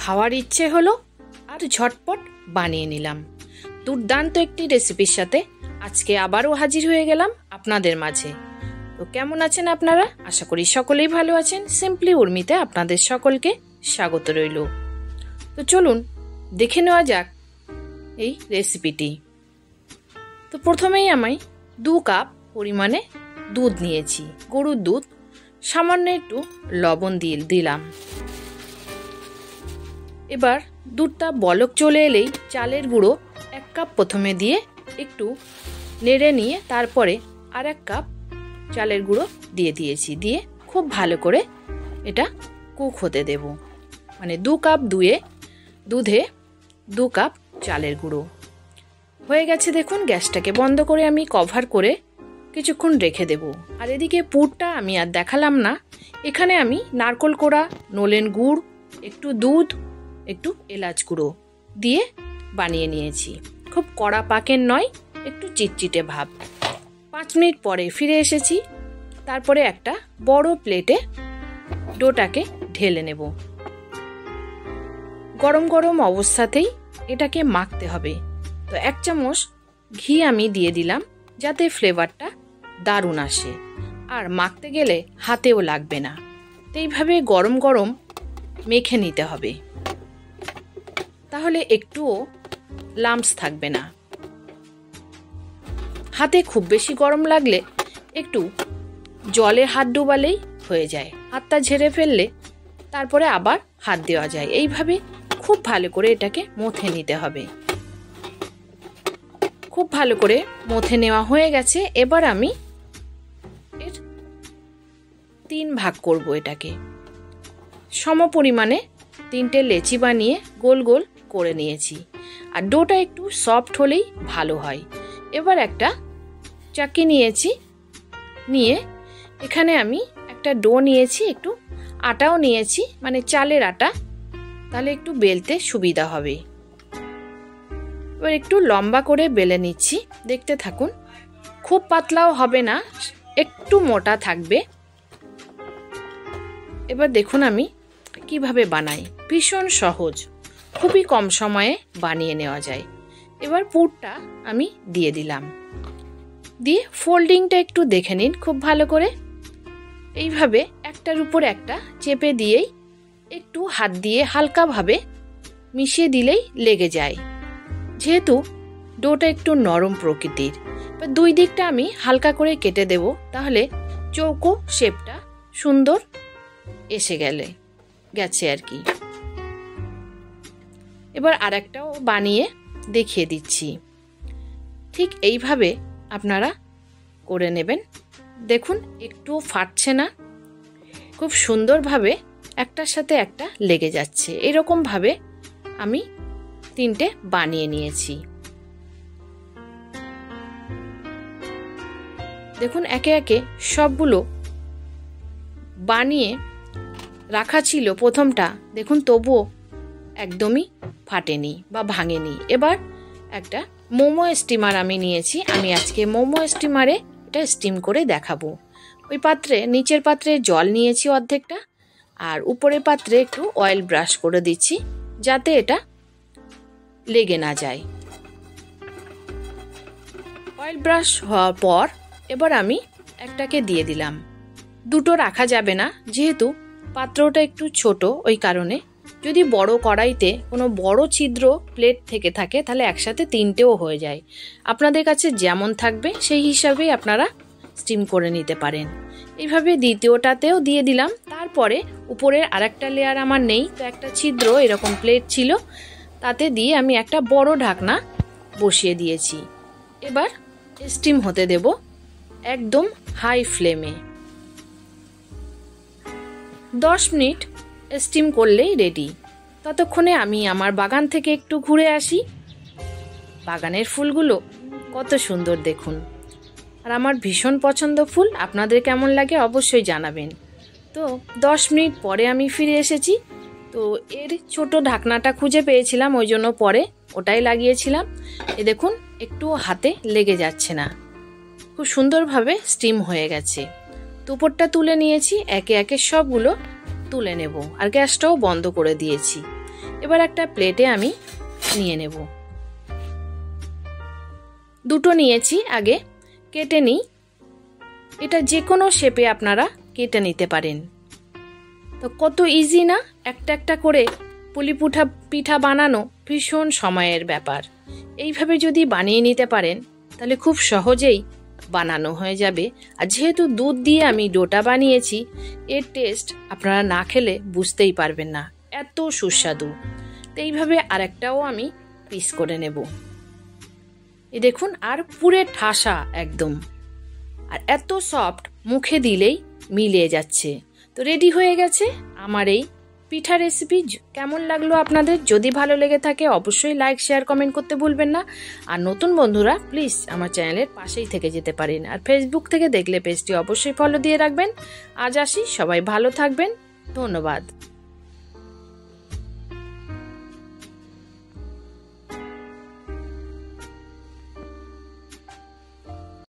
খাওয়ার ইচ্ছে হলো আর ঝটপট বানিয়ে নিলাম। দুর্দান্ত একটি রেসিপির সাথে আজকে আবারও হাজির হয়ে গেলাম আপনাদের মাঝে। তো কেমন আছেন আপনারা? আশা করি সকলেই ভালো আছেন। সিম্পলি উর্মিতে আপনাদের সকলকে স্বাগত রইল। তো চলুন দেখে নেওয়া যাক এই রেসিপিটি। তো প্রথমেই আমি 2 কাপ পরিমাণে দুধ নিয়েছি, গরুর দুধ। সামান্য একটু লবণ দিয়ে দিলাম। এবার দুধটা বলক চলে এলেই চালের গুঁড়ো 1 কাপ প্রথমে দিয়ে একটু নেড়ে নিয়ে তারপরে আর 1 কাপ চালের গুঁড়ো দিয়ে দিয়েছি। দিয়ে খুব ভালো করে এটা কুক হতে দেব। মানে 2 কাপ দুধে 2 কাপ চালের গুঁড়ো হয়ে গেছে। দেখুন, গ্যাসটাকে বন্ধ করে আমি কভার করে কিছুক্ষণ রেখে দেব। আর এদিকে পুরটা আমি আর দেখালাম না। এখানে আমি নারকোল কোড়া, নলেন গুড়, একটু দুধ, একটু এলাচ গুঁড়ো দিয়ে বানিয়ে নিয়েছি। খুব কড়া পাকের নয়, একটু চিটচিটে ভাব। 5 মিনিট পরে ফিরে এসেছি। তারপরে একটা বড় প্লেটে ডোটাকে ঢেলে নেব। গরম গরম অবস্থাতেই এটাকে মাখতে হবে। তো 1 চামচ ঘি আমি দিয়ে দিলাম যাতে ফ্লেভারটা দারুণ আসে, আর মাখতে গেলে হাতেও লাগবে না। তো এইভাবে গরম গরম মেখে নিতে হবে, তাহলে একটুও লাম্পস থাকবে না। হাতে খুব বেশি গরম লাগলে একটু জলে হাত ডোবালেই হয়ে যায়। হাতটা ঝেড়ে ফেললে তারপরে আবার হাত দেওয়া যায়। এইভাবে খুব ভালো করে এটাকে মথে নিতে হবে। খুব ভালো করে মথে নেওয়া হয়ে গেছে। এবার আমি এর 3 ভাগ করব। এটাকে সম পরিমাণে 3টে লেচি বানিয়ে গোল গোল করে নিয়েছি। আর ডোটা একটু সফট হলেই ভালো হয়। এবার একটা চাকি নিয়েছি, নিয়ে এখানে আমি একটা ডো নিয়েছি, একটু আটাও নিয়েছি, মানে চালের আটা, তাহলে একটু বেলতে সুবিধা হবে। এবার একটু লম্বা করে বেলে নিচ্ছি, দেখতে থাকুন। খুব পাতলাও হবে না, একটু মোটা থাকবে। এবার দেখুন আমি কিভাবে বানাই। ভীষণ সহজ, খুবই কম সময়ে বানিয়ে নেওয়া যায়। এবার পুরটা আমি দিয়ে দিলাম, দিয়ে ফোল্ডিংটা একটু দেখে নিন খুব ভালো করে। এইভাবে একটার উপর একটা চেপে দিয়েই একটু হাত দিয়ে হালকাভাবে মিশিয়ে দিলেই লেগে যায়, যেহেতু ডোটা একটু নরম প্রকৃতির। বা 2 দিকটা আমি হালকা করে কেটে দেব, তাহলে চৌকো শেপটা সুন্দর এসে গেছে আর কি। এবার আরেকটাও বানিয়ে দেখিয়ে দিচ্ছি। ঠিক এইভাবে আপনারা করে নেবেন। দেখুন একটুও ফাটছে না, খুব সুন্দরভাবে একটার সাথে একটা লেগে যাচ্ছে। এরকম ভাবে আমি 3টে বানিয়ে নিয়েছি। দেখুন একে একে সবগুলো বানিয়ে রাখা ছিল প্রথমটা, দেখুন তবুও একদমই ফাটেনি বা ভাঙেনি। এবার একটা মোমো স্টিমার আমি নিয়েছি। আমি আজকে মোমো স্টিমারে এটা স্টিম করে দেখাবো। ওই পাত্রে, নিচের পাত্রে জল নিয়েছি অর্ধেকটা, আর উপরের পাত্রে একটু অয়েল ব্রাশ করে দিচ্ছি যাতে এটা লেগে না যায়। অয়েল ব্রাশ হওয়ার পর এবার আমি একটাকে দিয়ে দিলাম। 2টো রাখা যাবে না, যেহেতু পাত্রটা একটু ছোট, ওই কারণে। যদি বড় কড়াইতে কোনো বড় ছিদ্র প্লেট থেকে থাকে তাহলে একসাথে 3টেও হয়ে যায়। আপনাদের কাছে যেমন থাকবে সেই হিসাবেই আপনারা স্টিম করে নিতে পারেন। এইভাবে দ্বিতীয়টাতেও দিয়ে দিলাম। তারপরে উপরের আরেকটা লেয়ার আমার নেই, তো একটা ছিদ্র এরকম প্লেট ছিল, তাতে দিয়ে আমি একটা বড় ঢাকনা বসিয়ে দিয়েছি। এবার স্টিম হতে দেব একদম হাই ফ্লেমে। 10 মিনিট স্টিম করলেই রেডি। ততক্ষণে আমি আমার বাগান থেকে একটু ঘুরে আসি। বাগানের ফুলগুলো কত সুন্দর দেখুন, আর আমার ভীষণ পছন্দ ফুল। আপনাদের কেমন লাগে অবশ্যই জানাবেন। তো 10 মিনিট পরে আমি ফিরে এসেছি। তো এর ছোট ঢাকনাটা খুঁজে পেয়েছিলাম, ওই জন্য পরে ওটাই লাগিয়েছিলাম। এ দেখুন একটু হাতে লেগে যাচ্ছে না, খুব সুন্দরভাবে স্টিম হয়ে গেছে। তো উপরটা তুলে নিয়েছি, একে একে সবগুলো তুলে নেব। আর গ্যাসটাও বন্ধ করে দিয়েছি। এবার একটা প্লেটে আমি নিয়ে নেব। দুটো নিয়েছি, আগে কেটে নিই। এটা যে কোনো শেপে আপনারা কেটে নিতে পারেন। তো কত ইজি না, একটা একটা করে পুলি পিঠা বানানো ভীষণ সময়ের ব্যাপার। এইভাবে যদি বানিয়ে নিতে পারেন তাহলে খুব সহজেই বানানো হয়ে যাবে। আর যেহেতু দুধ দিয়ে আমি ডোটা বানিয়েছি, এর টেস্ট আপনারা না খেলে বুঝতেই পারবেন না, এত সুস্বাদু। তো এইভাবে আরেকটাও আমি পিস করে নেব। এই দেখুন, আর পুরে ঠাসা একদম, আর এত সফট, মুখে দিলেই মিলিয়ে যাচ্ছে। তো রেডি হয়ে গেছে আমার এই পিঠা রেসিপি। কেমন লাগলো আপনাদের? যদি ভালো লেগে থাকে অবশ্যই লাইক, শেয়ার, কমেন্ট করতে ভুলবেন না। আর নতুন বন্ধুরা প্লিজ আমার চ্যানেলের পাশেই থেকে যেতে পারেন। আর ফেসবুক থেকে দেখলে পেজটি অবশ্যই ফলো দিয়ে রাখবেন। আজ আসি, সবাই ভালো থাকবেন, ধন্যবাদ।